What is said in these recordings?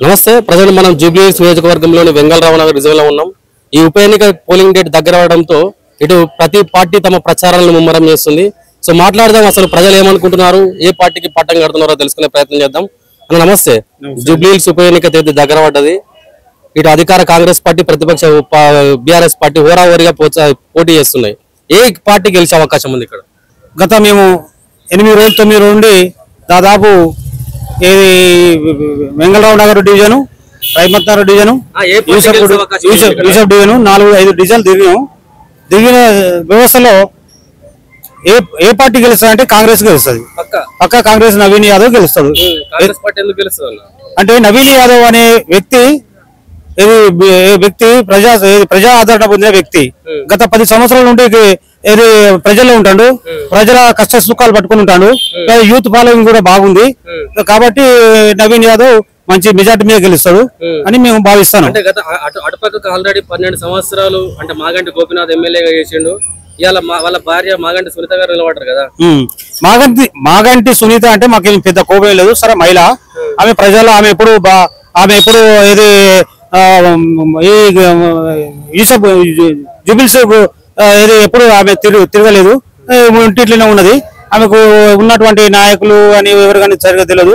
నమస్తే ప్రజలు మనం జూబ్లీహిల్స్ నియోజకవర్గంలోని వెంగళరావు నగర్ రిజర్వ్లో ఉన్నాం. ఈ ఉప ఎన్నిక పోలింగ్ డేట్ దగ్గర అవడంతో ఇటు ప్రతి పార్టీ తమ ప్రచారాలను ముమ్మరం చేస్తుంది. సో మాట్లాడదాం, అసలు ప్రజలు ఏమనుకుంటున్నారు, ఏ పార్టీకి పట్టం కడుతున్నారో తెలుసుకునే ప్రయత్నం చేద్దాం. అన్న నమస్తే. జూబ్లీహిల్స్ ఉప ఎన్నిక తేదీ దగ్గర పడ్డది. ఇటు అధికార కాంగ్రెస్ పార్టీ, ప్రతిపక్ష బీఆర్ఎస్ పార్టీ హోరాహోరీగా పోటీ చేస్తున్నాయి. ఏ పార్టీ గెలిచే అవకాశం ఉంది ఇక్కడ? గత మేము 8 రోజులు 9 రోజుల నుండి దాదాపు Vengalrao Nagar division, Rahmat Nagar division, Yousuf division 4-5 డివిజన్లు దిగిన వ్యవస్థలో ఏ పార్టీ గెలుస్తారంటే కాంగ్రెస్ గెలుస్తుంది. పక్క కాంగ్రెస్ నవీన్ యాదవ్ గెలుస్తాడు. అంటే నవీన్ యాదవ్ అనే వ్యక్తి ప్రజా ఆదరణ పొందిన వ్యక్తి. గత 10 సంవత్సరాల నుండి ప్రజల్లో ఉంటాడు. ప్రజల కష్ట సుఖాలు పట్టుకుని ఉంటాడు. యూత్ ఫాలోయింగ్ కూడా బాగుంది. కాబట్టి నవీన్ యాదవ్ మంచి మెజార్టీ మీద గెలుస్తాడు అని మేము భావిస్తాను. అంటే గత అటుపక్కకు ఆల్రెడీ 12 సంవత్సరాలు అంటే మాగంటి గోపీనాథ్ ఎమ్మెల్యేగా చేసిండు. ఇవాళ వాళ్ళ భార్య మాగంటి సునీత గారు నిలబడ్డారు కదా. మాగంటి సునీత అంటే మాకేం పెద్ద కోపం లేదు. సరే మహిళ, ఆమె ప్రజలు ఆమె ఎప్పుడు ఇది జూబిల్స్ ఇది ఎప్పుడు ఆమె తిరగలేదు, ఇంటిలోనే ఉన్నది. ఆమెకు ఉన్నటువంటి నాయకులు అని ఎవరు కానీ సరిగా తెలియదు.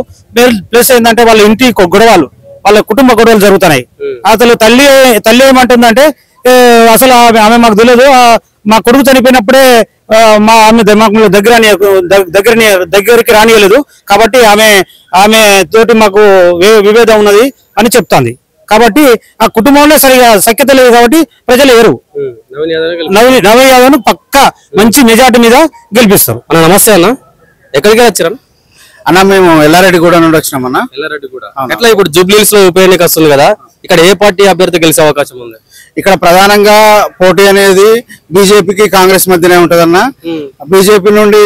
ప్లస్ ఏంటంటే వాళ్ళ ఇంటి గొడవలు, వాళ్ళ కుటుంబ గొడవలు జరుగుతున్నాయి. అసలు తల్లి ఏమంటుందంటే అసలు ఆమె మాకు తెలియదు, మా కొడుకు చనిపోయినప్పుడే ఆమె దగ్గరికి రానియలేదు, కాబట్టి ఆమె తోటి మాకు విభేదం ఉన్నది అని చెప్తాంది. కాబట్టి ఆ కుటుంబంలో సరిగా సఖ్యత లేదు, కాబట్టి ప్రజలు ఎవరు నవీన్ యాదవ్ పక్కా మంచి మెజార్టీ మీద గెలిపిస్తారు. అన్న నమస్తే. అన్న ఎక్కడికి వచ్చారు? అన్న మేము ఎల్లారెడ్డిగూడ నుండి వచ్చినాం అన్న. ఎల్లారెడ్డిగూడ ఎట్లా? ఇప్పుడు జూబ్లీహిల్స్ లో ఉప ఎన్నిక వస్తుంది కదా, ఇక్కడ ఏ పార్టీ అభ్యర్థి గెలిచే అవకాశం ఉంది? ఇక్కడ ప్రధానంగా పోటీ అనేది బీజేపీకి కాంగ్రెస్ మధ్యనే ఉంటదన్న. బీజేపీ నుండి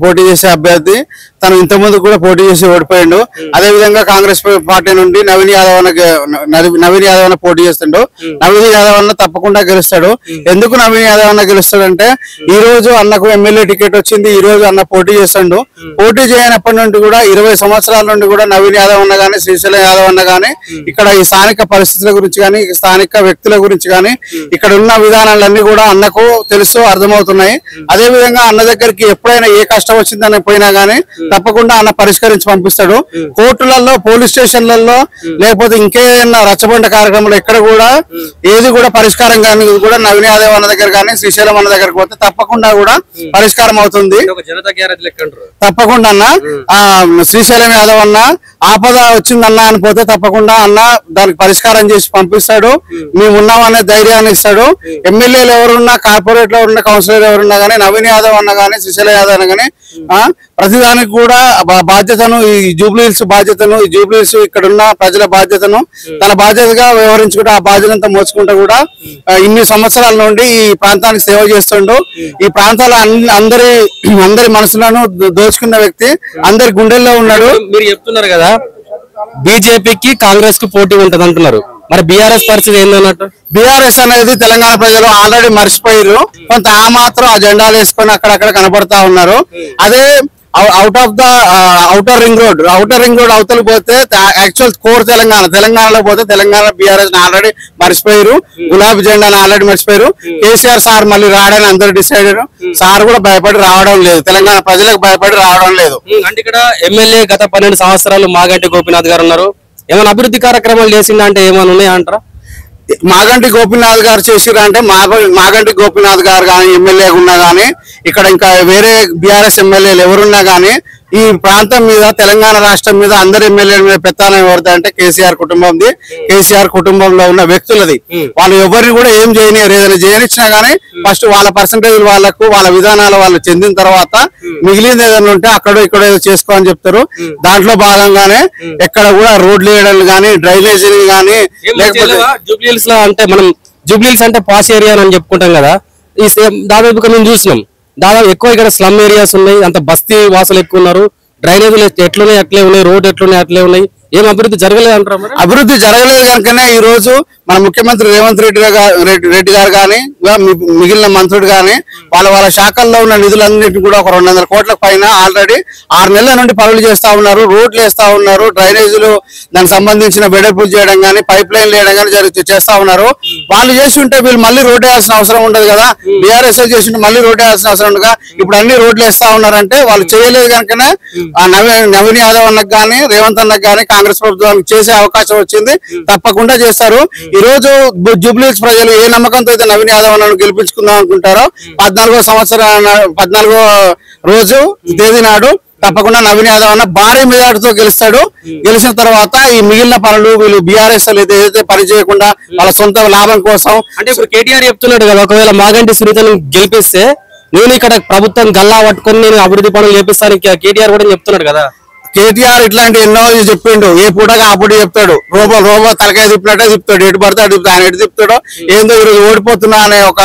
పోటీ చేసే అభ్యర్థి తను ఇంతకుముందు కూడా పోటీ చేసి ఓడిపోయిండు. అదే విధంగా కాంగ్రెస్ పార్టీ నుండి నవీన్ యాదవ్ అన్న పోటీ చేస్తుండు. నవీన్ యాదవ్ అన్న తప్పకుండా గెలుస్తాడు. ఎందుకు నవీన్ యాదవ్ అన్న గెలుస్తాడంటే ఈ రోజు అన్నకు ఎమ్మెల్యే టికెట్ వచ్చింది, ఈ రోజు అన్న పోటీ చేస్తాడు. పోటీ చేయనప్పటి నుండి కూడా 20 సంవత్సరాల నుండి కూడా నవీన్ యాదవ్ అన్న గానీ, శ్రీశైలం యాదవ్ అన్న గానీ ఇక్కడ ఈ స్థానిక పరిస్థితుల గురించి కానీ, స్థానిక వ్యక్తుల గురించి కానీ, ఇక్కడ ఉన్న విధానాలన్నీ కూడా అన్నకు తెలుసు, అర్థమవుతున్నాయి. అదే విధంగా అన్న దగ్గరికి ఎప్పుడైనా ఏ కష్టం వచ్చిందని పోయినా గానీ తప్పకుండా అన్న పరిష్కరించి పంపిస్తాడు. కోర్టులలో, పోలీస్ స్టేషన్లలో, లేకపోతే ఇంకేదైనా రచ్చబండ కార్యక్రమంలో ఎక్కడ కూడా ఏది కూడా పరిష్కారం కానీ కూడా నవీన్ యాదవ్ అన్న దగ్గర కానీ, శ్రీశైలం అన్న దగ్గరకు పోతే తప్పకుండా కూడా పరిష్కారం అవుతుంది. తప్పకుండా అన్న శ్రీశైలం యాదవ్ అన్న ఆపద వచ్చిందన్న అని పోతే తప్పకుండా అన్న దానికి పరిష్కారం చేసి పంపిస్తాడు. మేము ఉన్నామనే ధైర్యాన్ని ఇస్తాడు. ఎమ్మెల్యేలు ఎవరున్నా, కార్పొరేట్ లో ఉన్న కౌన్సిలర్ ఎవరున్నా కానీ, నవీన్ యాదవ్ అన్న కానీ, శ్రీశైలం యాదవ్ అన్న కానీ ప్రతిదానికి కూడా బాధ్యతను, ఈ జూబ్లీహిల్స్ బాధ్యతను, ఈ జూబ్లీహిల్స్ ఇక్కడ ఉన్న ప్రజల బాధ్యతను తన బాధ్యతగా వ్యవహరించుకుంటూ ఆ బాధ్యతంతా మోసుకుంటూ కూడా ఇన్ని సంవత్సరాల నుండి ఈ ప్రాంతానికి సేవ చేస్తుండు. ఈ ప్రాంతాల అందరి మనసులను దోచుకున్న వ్యక్తి, అందరి గుండెల్లో ఉన్నాడు. మీరు చెప్తున్నారు కదా బీజేపీకి కాంగ్రెస్ కు పోటీ ఉంటది అంటున్నారు, మరి బీఆర్ఎస్ పరిస్థితి ఏందన్నట్టు? బీఆర్ఎస్ అనేది తెలంగాణ ప్రజలు ఆల్రెడీ మర్చిపోయారు. కొంత ఆ మాత్రం ఆ జెండాలు వేసుకొని అక్కడక్కడ కనబడతా ఉన్నారు. అదే out of the outer ring road అవతల పోతే యాక్చువల్ కోర్ తెలంగాణలో పోతే తెలంగాణ బీఆర్ఎస్ ఆల్రెడీ మర్చిపోయారు. గులాబీ జెండాను ఆల్రెడీ మర్చిపోయారు. కేసీఆర్ సార్ మళ్ళీ రావడానికి అందరూ డిసైడ్ అయ్యారు. సార్ కూడా భయపడి రావడం లేదు, తెలంగాణ ప్రజలకు భయపడి రావడం లేదు. అంటే ఇక్కడ ఎమ్మెల్యే గత 12 సంవత్సరాలు మాగంటి గోపీనాథ్ గారు ఉన్నారు. ఏమైనా అభివృద్ధి కార్యక్రమాలు చేసిందా అంటే ఏమైనా ఉన్నాయంటారా? మాగంటి గోపీనాథ్ గారు చేసిరా అంటే మాగంటి గోపీనాథ్ గారు కానీ ఎమ్మెల్యే ఉన్నా గానీ, ఇక్కడ ఇంకా వేరే బీఆర్ఎస్ ఎమ్మెల్యేలు ఎవరున్నా గానీ ఈ ప్రాంతం మీద, తెలంగాణ రాష్ట్రం మీద అందరి ఎమ్మెల్యేల మీద పెత్తనం ఎవరిది అంటే కేసీఆర్ కుటుంబంది. కేసీఆర్ కుటుంబంలో ఉన్న వ్యక్తులది. వాళ్ళు ఎవరిని కూడా ఏం చేయనియరు. ఏదైనా చేయనిచ్చినా గానీ ఫస్ట్ వాళ్ళ పర్సంటేజ్ వాళ్ళకు, వాళ్ళ విధానాలు వాళ్ళు చెందిన తర్వాత మిగిలింది ఏదైనా ఉంటే అక్కడ ఇక్కడ ఏదో చేసుకో అని చెప్తారు. దాంట్లో భాగంగానే ఎక్కడ కూడా రోడ్లు వేయడం కానీ, డ్రైనేజీలు కానీ, లేకపోతే జూబ్లీహిల్స్ లో అంటే మనం జూబ్లీహిల్స్ అంటే పాస్ ఏరియా అని చెప్పుకుంటాం కదా, ఈ దాదాపుగా మేము చూసినాం. దాదాపు ఎక్కువ ఇక్కడ స్లమ్ ఏరియాస్ ఉన్నాయి, అంత బస్తీ వాసులు ఎక్కువ ఉన్నారు. డ్రైనేజీలు ఎట్లున్నాయి అట్లే ఉన్నాయి, రోడ్ ఎట్లున్నాయి అట్లే ఉన్నాయి. ఏం అభివృద్ధి జరగలేదు అంటారా మరి? అభివృద్ధి జరగలేదు కనుకనే ఈ రోజు మన ముఖ్యమంత్రి రేవంత్ రెడ్డి గారు కానీ మిగిలిన మంత్రులు కానీ వాళ్ళ శాఖల్లో ఉన్న నిధులన్నింటినీ కూడా ఒక 200 కోట్ల పైన ఆల్రెడీ 6 నెలల నుండి పనులు చేస్తా ఉన్నారు, రోడ్లు వేస్తా ఉన్నారు, డ్రైనేజీలు దానికి సంబంధించిన వెడల్పులు చేయడం కానీ పైప్ లైన్ వేయడం కానీ చేస్తా ఉన్నారు. వాళ్ళు చేసి ఉంటే వీళ్ళు మళ్ళీ రోడ్డు వేయాల్సిన అవసరం ఉండదు కదా, బీఆర్ఎస్ చేసి ఉంటే మళ్ళీ రోడ్డు వేయాల్సిన అవసరం ఉండదు. ఇప్పుడు అన్ని రోడ్లు వేస్తా ఉన్నారంటే వాళ్ళు చేయలేదు కనుకనే నవీన్ యాదవ్ అన్నకు కానీ రేవంత్ అన్నకు కానీ కాంగ్రెస్ ప్రభుత్వానికి చేసే అవకాశం వచ్చింది. తప్పకుండా చేస్తారు. ఈ రోజు జూబ్లీహిల్స్ ప్రజలు ఏ నమ్మకంతో అయితే నవీన్ యాదవ్ అన్నను గెలిపించుకుందాం అనుకుంటారో 14వ రోజు తేదీ నాడు తప్పకుండా నవీన్ యాదవ్ అన్న భారీ మెజార్టీతో గెలుస్తాడు. గెలిచిన తర్వాత ఈ మిగిలిన పనులు వీళ్ళు బీఆర్ఎస్ ఏదైతే పని చేయకుండా వాళ్ళ సొంత లాభం కోసం అంటే ఇప్పుడు కేటీఆర్ చెప్తున్నాడు కదా, ఒకవేళ మాగంటి సునీతను గెలిపిస్తే నేను ఇక్కడ ప్రభుత్వం గల్లా పట్టుకొని నేను అభివృద్ధి పనులు చేపిస్తాను కేటీఆర్ కూడా చెప్తున్నాడు కదా. కేటీఆర్ ఇట్లాంటి ఎన్నో చెప్పిండు, ఏ పూటగా ఆ పూట చెప్తాడు. రోబో తలకాయ తిప్పినట్టే తిప్పుతాడు, ఎటు పడితే అటు తిప్పుతాడు. ఆయన ఎటు తిప్పుతాడో ఏందో ఈరోజు ఓడిపోతున్నా అనే ఒక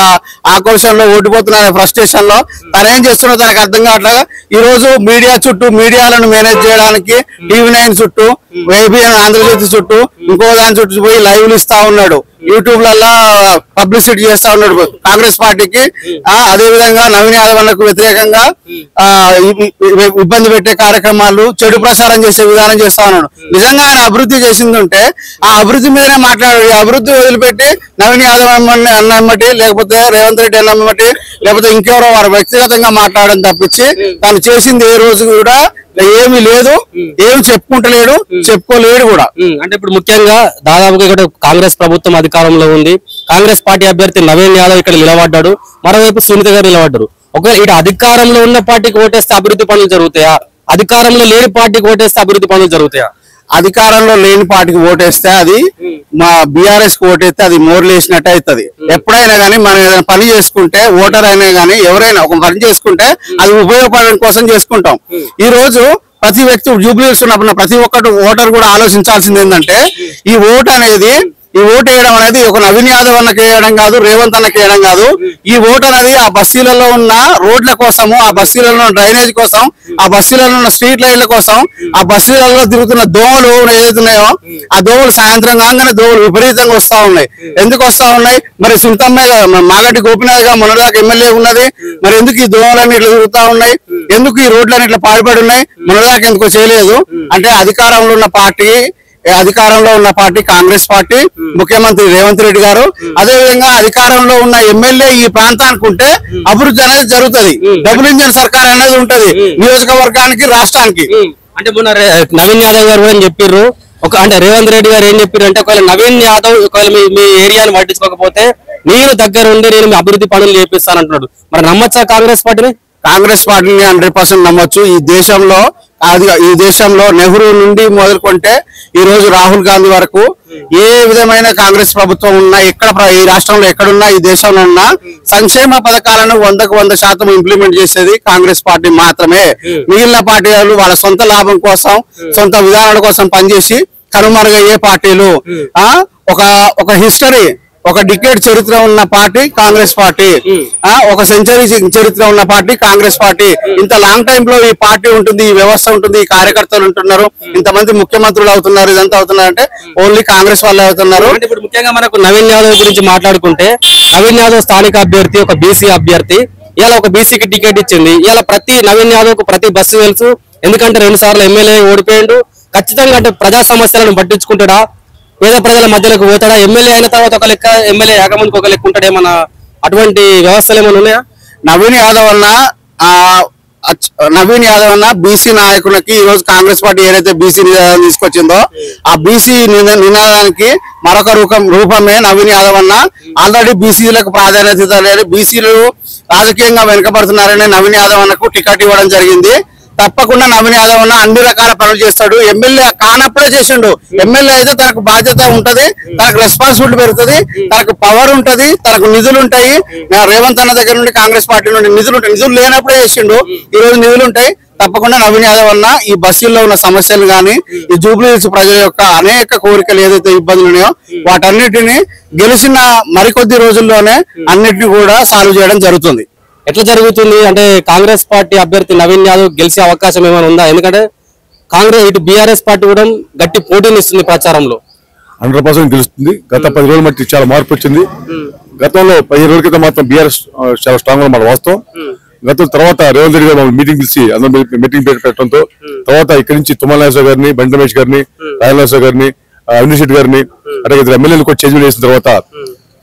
ఆక్రోషంలో, ఓడిపోతున్నా అనే ఫ్రస్ట్రేషన్ లో తనేం చేస్తున్నా తనకు అర్థం కావట్లేదు. ఈ రోజు మీడియా చుట్టూ మీడియాలను మేనేజ్ చేయడానికి TV9 చుట్టూ, ABN ఆంధ్రజ్యోతి చుట్టూ, ఇంకో దాని చుట్టూ పోయి లైవ్లు ఇస్తా ఉన్నాడు, యూట్యూబ్ లలో పబ్లిసిటీ చేస్తా ఉన్నాడు కాంగ్రెస్ పార్టీకి. అదే విధంగా నవీన్ యాదవ్ అన్నకు వ్యతిరేకంగా ఇబ్బంది పెట్టే కార్యక్రమాలు, చెడు ప్రచారం చేసే విధానం చేస్తా ఉన్నాడు. నిజంగా ఆయన అభివృద్ధి చేసిందంటే ఆ అభివృద్ధి మీదనే మాట్లాడాడు. ఈ అభివృద్ధి వదిలిపెట్టి నవీన్ యాదవ్ అన్నమ్మటి, లేకపోతే రేవంత్ రెడ్డి అన్నమ్మటి, లేకపోతే ఇంకెవరో వారు వ్యక్తిగతంగా మాట్లాడడం తప్పించి తను చేసింది ఏ రోజు కూడా ఏమీ లేదు, ఏమి చెప్పుకుంటలేడు, చెప్పుకోలేడు కూడా. అంటే ఇప్పుడు ముఖ్యంగా దాదాపుగా ఇక్కడ కాంగ్రెస్ ప్రభుత్వం అధికారంలో ఉంది. కాంగ్రెస్ పార్టీ అభ్యర్థి నవీన్ యాదవ్ ఇక్కడ నిలబడ్డాడు, మరోవైపు సునీత గారు నిలబడ్డారు. ఒకవేళ ఇటు అధికారంలో ఉన్న పార్టీకి ఓటేస్తే అభివృద్ధి పనులు జరుగుతాయా, అధికారంలో లేని పార్టీకి ఓటేస్తే అభివృద్ధి పనులు జరుగుతాయా? అధికారంలో లేని పార్టీకి ఓటేస్తే అది మా బీఆర్ఎస్ కి ఓటేస్తే అది మోర్లేసినట్టు అవుతుంది. ఎప్పుడైనా కానీ మనం ఏదైనా పని చేసుకుంటే, ఓటర్ అయినా కానీ ఎవరైనా ఒక పని చేసుకుంటే అది ఉపయోగపడడం కోసం చేసుకుంటాం. ఈ రోజు ప్రతి వ్యక్తి జూబ్లీహిల్స్ ఉన్నప్పుడు ప్రతి ఒక్కటి ఓటర్ కూడా ఆలోచించాల్సింది ఏంటంటే ఈ ఓటు అనేది, ఈ ఓటు వేయడం అనేది ఒక నవీన్ యాదవ్ అన్నకి వేయడం కాదు, రేవంత్ అన్నకి వేయడం కాదు. ఈ ఓటు అనేది ఆ బస్తీలలో ఉన్న రోడ్ల కోసము, ఆ బస్తీలలో ఉన్న డ్రైనేజ్ కోసం, ఆ బస్తీలలో ఉన్న స్ట్రీట్ లైట్ల కోసం, ఆ బస్తీలలో తిరుగుతున్న దోమలు ఏదైతున్నాయో ఆ దోమలు సాయంత్రం కాగానే దోమలు విపరీతంగా వస్తా ఉన్నాయి. ఎందుకు వస్తా ఉన్నాయి? మరి సుంతమ్మే మాగంటి గోపినాథ్ గా మొన్నదాకా ఎమ్మెల్యే ఉన్నది, మరి ఎందుకు ఈ దోమలన్నీ ఇట్లా తిరుగుతా ఉన్నాయి, ఎందుకు ఈ రోడ్లన్నీ ఇట్లా పాడుపడి ఉన్నాయి, మొన్నదాకా ఎందుకో చేయలేదు అంటే అధికారంలో ఉన్న పార్టీ కాంగ్రెస్ పార్టీ, ముఖ్యమంత్రి రేవంత్ రెడ్డి గారు. అదే విధంగా అధికారంలో ఉన్న ఎమ్మెల్యే ఈ ప్రాంతానికి ఉంటే అభివృద్ధి అనేది జరుగుతుంది. డబుల్ ఇంజన్ సర్కార్ అనేది ఉంటది నియోజకవర్గానికి, రాష్ట్రానికి. అంటే మొన్న నవీన్ యాదవ్ గారు కూడా చెప్పారు, అంటే రేవంత్ రెడ్డి గారు ఏం చెప్పారు అంటే ఒకవేళ నవీన్ యాదవ్ ఒకవేళ మీ ఏరియాని పట్టించుకోకపోతే నేను దగ్గర ఉండి నేను మీ అభివృద్ధి పనులు చేపిస్తానంటున్నాడు. మరి నమ్మచ్చా కాంగ్రెస్ పార్టీని? కాంగ్రెస్ పార్టీని 100% నమ్మొచ్చు. ఈ దేశంలో నెహ్రూ నుండి మొదలుకుంటే ఈ రోజు రాహుల్ గాంధీ వరకు ఏ విధమైన కాంగ్రెస్ ప్రభుత్వం ఉన్నా, ఈ రాష్ట్రంలో ఎక్కడున్నా, ఈ దేశంలో ఉన్న సంక్షేమ పథకాలను 100% ఇంప్లిమెంట్ చేసేది కాంగ్రెస్ పార్టీ మాత్రమే. మిగిలిన పార్టీలు వాళ్ళ సొంత లాభం కోసం, సొంత విధానాల కోసం పనిచేసి కనుమరుగయ్యే పార్టీలు. ఒక హిస్టరీ, ఒక డికేడ్ చరిత్ర ఉన్న పార్టీ కాంగ్రెస్ పార్టీ, ఒక సెంచరీ చరిత్ర ఉన్న పార్టీ కాంగ్రెస్ పార్టీ. ఇంత లాంగ్ టైమ్ లో ఈ పార్టీ ఉంటుంది, ఈ వ్యవస్థ ఉంటుంది, ఈ కార్యకర్తలు ఉంటున్నారు, ఇంతమంది ముఖ్యమంత్రులు అవుతున్నారు, ఇదంతా అవుతున్నారు అంటే ఓన్లీ కాంగ్రెస్ వాళ్ళే అవుతున్నారు. ఇప్పుడు ముఖ్యంగా మనకు నవీన్ యాదవ్ గురించి మాట్లాడుకుంటే, నవీన్ యాదవ్ స్థానిక అభ్యర్థి, ఒక బీసీ అభ్యర్థి. ఇలా ఒక బీసీకి టికెట్ ఇచ్చింది. ఇలా ప్రతి నవీన్ యాదవ్ కు ప్రతి బస్సు తెలుసు, ఎందుకంటే 2 సార్లు ఎమ్మెల్యే ఓడిపోయాడు. ఖచ్చితంగా అంటే ప్రజా సమస్యలను పట్టించుకుంటాడా, పేద ప్రజల మధ్యలోకి పోతాడా, ఎమ్మెల్యే అయిన తర్వాత ఒక లెక్క, ఎమ్మెల్యే ఏకముందుకు ఒక లెక్క ఉంటాడు, ఏమన్నా అటువంటి వ్యవస్థలు ఏమైనా ఉన్నాయా? నవీన్ యాదవ్ అన్న బీసీ నాయకులకి ఈ రోజు కాంగ్రెస్ పార్టీ ఏదైతే బీసీ నినాదం తీసుకొచ్చిందో ఆ బీసీ నినాదానికి మరొక రూపమే నవీన్ యాదవ్ అన్న. ఆల్రెడీ బీసీలకు ప్రాధాన్యత లేదు, బీసీలు రాజకీయంగా వెనుకబడుతున్నారని నవీన్ యాదవ్ అన్నకు టికెట్ ఇవ్వడం జరిగింది. తప్పకుండా నవీన్ యాదవ్ అన్న అన్ని రకాల పనులు చేస్తాడు. ఎమ్మెల్యే కానప్పుడే చేసిండు. ఎమ్మెల్యే అయితే తనకు బాధ్యత ఉంటది, తనకు రెస్పాన్సిబిలిటీ పెరుగుతుంది, తనకు పవర్ ఉంటది, తనకు నిధులు ఉంటాయి. రేవంత్ అన్న దగ్గర నుండి కాంగ్రెస్ పార్టీ నుండి నిధులు ఉంటాయి. నిధులు లేనప్పుడే చేసిండు, ఈ రోజు నిధులు ఉంటాయి. తప్పకుండా నవీన్ యాదవ్ అన్న ఈ బస్సుల్లో ఉన్న సమస్యలు గానీ, ఈ జూబ్లీహిల్స్ ప్రజల యొక్క అనేక కోరికలు ఏదైతే ఇబ్బందులు ఉన్నాయో వాటన్నిటిని గెలిచిన మరికొద్ది రోజుల్లోనే అన్నిటిని కూడా సాల్వ్ చేయడం జరుగుతుంది. ఎట్లా జరుగుతుంది అంటే కాంగ్రెస్ పార్టీ అభ్యర్థి నవీన్ యాదవ్ గెలిచే అవకాశం ఏమైనా ఉందా? ఎందుకంటే కాంగ్రెస్ ఇటు బీఆర్ఎస్ పార్టీ కూడా గట్టి పోటీని ఇస్తుంది ప్రచారంలో. 100% గెలుస్తుంది. గత 10 రోజుల మట్టి చాలా మార్పు వచ్చింది. గతంలో 15 రోజుల క్రితం మాత్రం బీఆర్ఎస్ చాలా స్ట్రాంగ్ గా మన వాస్తవం. గత తర్వాత రేవంత్ రెడ్డి గారు మీటింగ్ పిలిచి అందరూ మీటింగ్ పెట్టడంతో తర్వాత ఇక్కడి నుంచి తుమ్మల నాగేశ్వర గారిని, బండి రమేష్ గారిని, రాయలనాథ్ గారిని, అవినాష్ రెడ్డి గారిని అలాగే ఇద్దరు ఎమ్మెల్యేలు కూడా చేంజ్ చేసిన తర్వాత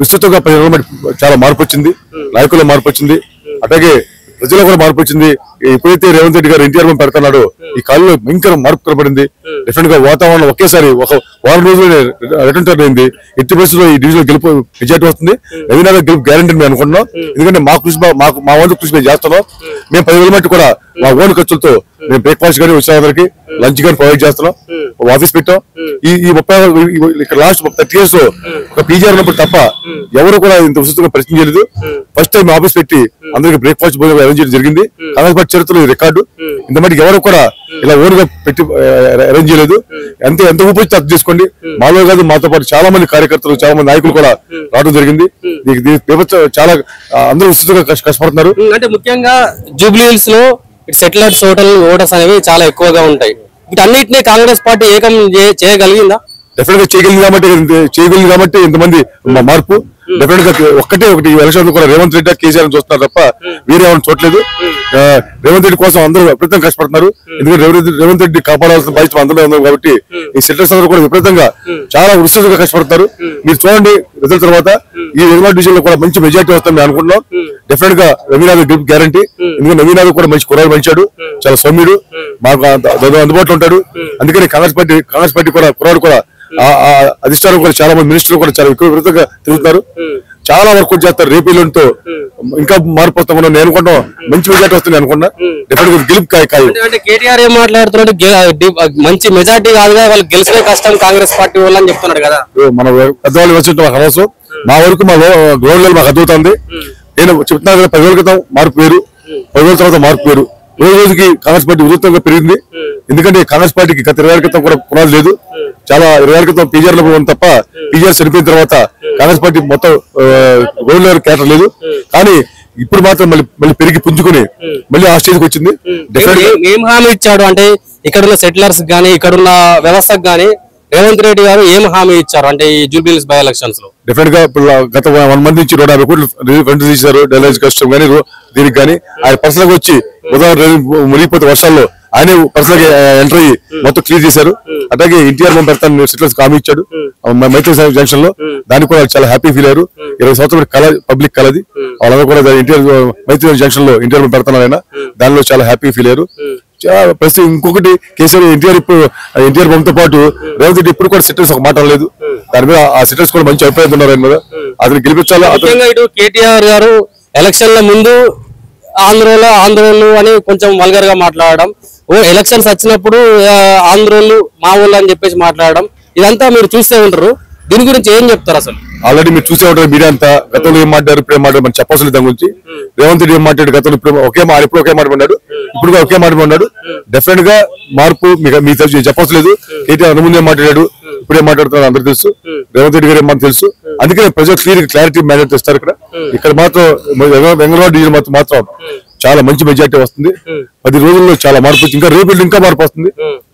విస్తృతంగా 15 రోజుల మట్టి చాలా మార్పు వచ్చింది. నాయకుల్లో మార్పు వచ్చింది. అట్లాగే ప్రజల్లో కూడా మార్పు వచ్చింది. ఎప్పుడైతే రేవంత్ రెడ్డి గారు ఎన్టీఆర్ పెడతాడో ఈ కాలంలో భయంకర మార్పు కనబడింది. డెఫినెట్ గా వాతావరణం ఒకేసారి ఒక వారం రోజులు రిటర్న్ టర్న్ అయింది. ఎట్టి పరిస్థితుల్లో ఈ డివిజన్ గెలుపు మెజార్టీ వస్తుంది. రవీనాథ్ గెలుపు గ్యారంటీ మేము అనుకుంటున్నాం. ఎందుకంటే మా వంతు కృషి మేము చేస్తున్నాం. మేము 10 రోజుల మట్టి కూడా మా ఓన్ ఖర్చులతో మేము బ్రేక్ఫాస్ట్ కానీ వచ్చిన అందరికి లంచ్ కానీ ప్రొవైడ్ చేస్తున్నాం. ఆఫీస్ పెట్టాం. ఈ 30 ఇక్కడ లాస్ట్ 30 years లో ఒక పీజీఆర్ ఉన్నప్పుడు తప్ప ఎవరు కూడా ఇంత విస్తృతంగా ప్రశ్న చేయలేదు. ఫస్ట్ టైం ఆఫీస్ పెట్టి అందరికి బ్రేక్ఫాస్ట్ అరేంజ్ చేయడం జరిగింది. కాంగ్రెస్ పార్టీ చరిత్రలో రికార్డు. ఇంత మటుకు ఎవరు కూడా ఇలా ఓన్ గా పెట్టి అరేంజ్ చేయలేదు. ఎంత ఊపిరి అర్థం చేసుకోండి. మాలో కాదు మాతో పాటు చాలా మంది కార్యకర్తలు, చాలా మంది నాయకులు కూడా రావడం జరిగింది. చాలా అందరూ విస్తృతంగా కష్టపడుతున్నారు. అంటే ముఖ్యంగా జూబ్లీ హిల్స్ లో సెటిలర్స్ ఓటర్స్ అనేవి చాలా ఎక్కువగా ఉంటాయి. వీటన్నిటినీ కాంగ్రెస్ పార్టీ ఏకం చేయగలిగిందా? డెఫినెట్ గా చేయగలిగింది కాబట్టి ఇంతమంది మార్పు. డెఫినెట్ గా ఒకటి ఎలక్షన్ కూడా రేవంత్ రెడ్డి కేసీఆర్ చూస్తున్నారు తప్ప వేరే ఎవరిని చూడలేదు. రేవంత్ రెడ్డి కోసం అందరూ విపరీతంగా కష్టపడుతున్నారు. ఎందుకంటే రేవంత్ రెడ్డి కాపాడాల్సిన బాధ్యత అందరూ ఉన్నారు కాబట్టి ఈ సెటిలర్స్ అందరూ కూడా విపరీతంగా చాలా విస్తృతంగా కష్టపడతారు. మీరు చూడండి రిజల్ట్ తర్వాత ఈ వెంగళూరు డివిజన్ లో కూడా మంచి మెజార్టీ వస్తుందని అనుకుంటున్నాం. డెఫినెట్ గా రవీనాథ్ గ్రూప్ గ్యారంటీ. ఎందుకంటే రవీనాథ్ కూడా మంచి కుర్రాడు మంచాడు, చాలా సౌమ్యుడు, మాకు అందుబాటులో ఉంటాడు. అందుకని కాంగ్రెస్ పార్టీ కూడా కుర్రాడు కూడా అధిష్టానం కూడా చాలా మంది మినిస్టర్లు కూడా చాలా ఎక్కువ విధంగా తిరుగుతున్నారు. చాలా వర్క్ చేస్తారు. రేపు ఎల్లుండితో ఇంకా మార్పు వస్తాం. నేను అనుకుంటాం మంచి మెజార్టీ వస్తుంది అనుకున్నా. డెఫినెట్ గా గెలుపు కాదు. అంటే కేటీఆర్ ఏం మాట్లాడుతున్నాడు, మంచి మెజార్టీ కాదుగా వాళ్ళు గెలిచిన కష్టం కాంగ్రెస్ పార్టీ వాళ్ళు అని చెప్తున్నాడు కదా. మన పెద్దవాళ్ళు వచ్చిన మాకు అవసరం. మా వరకు మా గ్రౌండ్ లెవెల్ మాకు అర్థమవుతుంది. నేను చెప్తున్నాను కదా 10 రోజుల క్రితం మార్పు వేరు, 10 రోజుల తర్వాత మార్పు వేరు. రోజుకి కాంగ్రెస్ పార్టీ ఉధృతంగా పెరిగింది. ఎందుకంటే కాంగ్రెస్ పార్టీకి గత 20 ఏళ్ల క్రితం కూడా పునాది లేదు. చాలా 20 ఏళ్ల క్రితం పీజీఆర్ లో ఉంది తప్ప పీజీఆర్ చనిపోయిన తర్వాత కాంగ్రెస్ పార్టీ మొత్తం గ్రౌండ్ లెవెల్ కేటర్ లేదు. కానీ ఇప్పుడు మాత్రం మళ్ళీ పెరిగి పుంజుకుని మళ్ళీ ఆ స్టేజ్కి వచ్చింది. ఏం హామీ ఇచ్చాడు అంటే ఇక్కడున్న సెటిలర్స్ గానీ ఇక్కడున్న వ్యవస్థకు గానీ రేవంత్ రెడ్డి గారు ఏం హామీ ఇచ్చారు అంటే ఈ జూబ్లీ హిల్స్ బై ఎలక్షన్స్ లో? డెఫినెట్ గా గత 1 month నుంచి 150 కోట్లు కంట్రీ తీశారు. డైలాజ్ కష్టం కానీ దీనికి కానీ ఆయన పర్సనల్ గా వచ్చి ఉదాహరణ మునిగిపోతే వర్షాల్లో ఆయనే పర్సనల్ గా ఎంటర్ అయ్యి మొత్తం క్లియర్ చేశారు. అట్లాగే ఎన్టీఆర్ పెడతాను సెటిలర్స్ హామీ ఇచ్చాడు మైత్రి జంక్షన్ లో. దానికి కూడా చాలా హ్యాపీ ఫీల్ అయ్యారు. 20 సంవత్సరాల కళ, పబ్లిక్ కలది. వాళ్ళందరూ కూడా ఎన్టీఆర్ మైత్రి జంక్షన్ లో ఎన్టీఆర్ పెడతాను ఆయన. దానిలో చాలా హ్యాపీ ఫీల్ అయ్యారు. ప్రస్తుతం ఇంకొకటి కేసీఆర్ ఎన్టీఆర్ బొమ్మతో పాటు రేవంత్ రెడ్డి ఇప్పుడు కూడా సెటిల్స్ ఒక మాట లేదు. దాని మీద ఆ సెటిల్స్ కూడా మంచి అభిప్రాయం ఉన్నారు ఆయన మీద. అతను గెలిపించాలి. ఇటు కేటీఆర్ గారు ఎలక్షన్ల ముందు ఆంధ్రోళ్ళు అని కొంచెం వల్గర్ గా మాట్లాడడం, ఎలక్షన్స్ వచ్చినప్పుడు ఆంధ్రోళ్ళు మా ఊళ్ళు అని చెప్పేసి మాట్లాడడం, ఇదంతా మీరు చూస్తూ ఉంటారు. దీని గురించి ఏం చెప్తారు అసలు? ఆల్రెడీ మీరు చూసే ఉంటారు మీడియా అంతా. గతంలో ఏం మాట్లాడారు, ఇప్పుడు ఏం మాట్లాడారు మనం చెప్పాల్సిన దాని గురించి. రేవంత్ రెడ్డి ఏం మాట్లాడు గతంలో ఇప్పుడు ఒకే మాట పడ్డాడు, ఇప్పుడు ఒకే మాట పడ్డాడు. డెఫినెట్ గా మార్పు మీకు చెప్పలేదు. కేటీఆర్ ముందు ఏం మాట్లాడాడు, ఇప్పుడు ఏం మాట్లాడుతున్నారు అందరూ తెలుసు. రేవంత్ రెడ్డి గారు ఏమని తెలుసు. అందుకనే ప్రజలు క్లారిటీ మ్యాటర్ తెస్తారు. ఇక్కడ మాత్రం వెంగళూరు డివిజన్ మాత్రం చాలా మంచి మెజార్టీ వస్తుంది. 10 రోజుల్లో చాలా మార్పు, ఇంకా రేపు ఇంకా మార్పు వస్తుంది.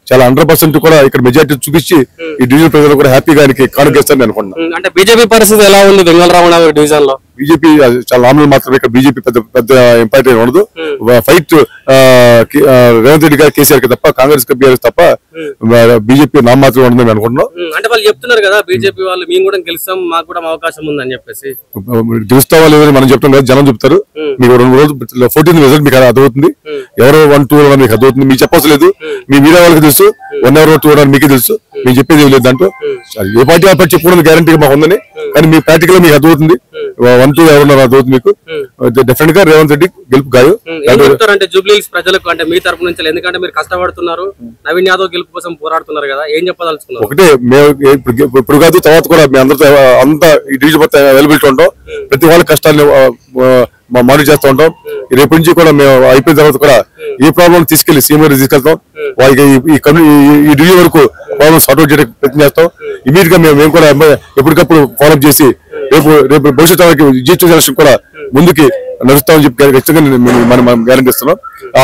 చాలా 100% కూడా ఇక్కడ మెజార్టీ చూపించి ఈ డివిజన్ ప్రజలు కూడా హ్యాపీగా కానుకేస్తారని అనుకుంటున్నాను. అంటే బీజేపీ పరిస్థితి ఎలా ఉంది వెంగళరావు డివిజన్ లో? బీజేపీ చాలా నామినల్ మాత్రమే. ఇక్కడ బీజేపీ పెద్ద ఇంపాక్ట్ ఉండదు. ఫైట్ రేవంత్ రెడ్డి గారు కేసీఆర్ కి తప్ప, కాంగ్రెస్ బీఆర్ఎస్ తప్ప బీజేపీ నామ మాత్రమే ఉండదని అనుకుంటున్నాం. అంటే వాళ్ళు చెప్తున్నారు కదా బీజేపీ వాళ్ళు మేము కూడా గెలుస్తాం, మాకు కూడా అవకాశం ఉందని చెప్పేసి. గెలుస్తావా లేదని మనం చెప్తాం కదా, జనం చెప్తారు. మీకు 2 రోజులు 14th రిజల్ట్ మీకు అర్థమవుతుంది. ఎవరో 1-2 మీకు అర్థమవుతుంది. మీకు చెప్పవలసి లేదు. మీ మీడియా వాళ్ళకి తెలుసు. 1 hour 2 hour మీకే తెలుసు. మీకు చెప్పేది ఏం లేదు దాంట్లో. ఏ పార్టీ ఆ పార్టీ చెప్పుకోవడానికి గ్యారంటీ మాకు ఉందని, కానీ మీ ప్రాక్టికల్ మీకు అర్థమవుతుంది. 1-2 ఎవరున్నారు అర్థమవుతుంది మీకు. డెఫినెట్ గా రేవంత్ రెడ్డి గెలుపు గాయం. అంటే జూబ్లీ హిల్స్ ప్రజలకు అంటే మీ తరపు నుంచి, ఎందుకంటే మీరు కష్టపడుతున్నారు, నవీన్ యాదవ్ గెలుపు కోసం పోరాడుతున్నారు కదా, ఏం చెప్పదలుచుకున్నారు? ఒకటే, మేము ఇప్పుడు కాదు తర్వాత కూడా మేము అందరితో అంతా ఈ డివిజన్ మొత్తం అవైలబిలిటీ ఉంటాం. ప్రతి వాళ్ళ కష్టాన్ని మానిటర్ చేస్తూ ఉంటాం. రేపు నుంచి కూడా మేము అయిపోయిన తర్వాత కూడా ఏ ప్రాబ్లం తీసుకెళ్లి సీఎం గారికి తీసుకెళ్తాం. వాళ్ళకి ఈ డివిజన్ వరకు ప్రాబ్లమ్ సార్ట్అవుట్ చేయడానికి ప్రయత్నం చేస్తాం. ఇమీడియట్ గా మేము కూడా ఎప్పటికప్పుడు ఫాలోఅప్ చేసి రేపు భవిష్యత్తు జీఎస్టీ ఎలక్షన్ కూడా ముందుకి నడుస్తామని చెప్పి ఖచ్చితంగా మనం గ్యారెంటీ ఇస్తున్నాం. ఆ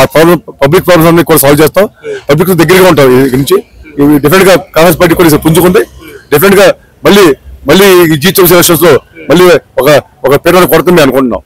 పబ్లిక్ ప్రాబ్లమ్స్ అన్ని కూడా సాల్వ్ చేస్తాం. పబ్లిక్ దగ్గరగా ఉంటాం. ఇక్కడి నుంచి డెఫినెట్ గా కాంగ్రెస్ పార్టీ కూడా పుంజుకుంది. డెఫినెట్ గా మళ్ళీ ఈ G20 ఎలక్షన్స్ లో మళ్ళీ ఒక పేరు కొడుతుంది అనుకుంటున్నాం.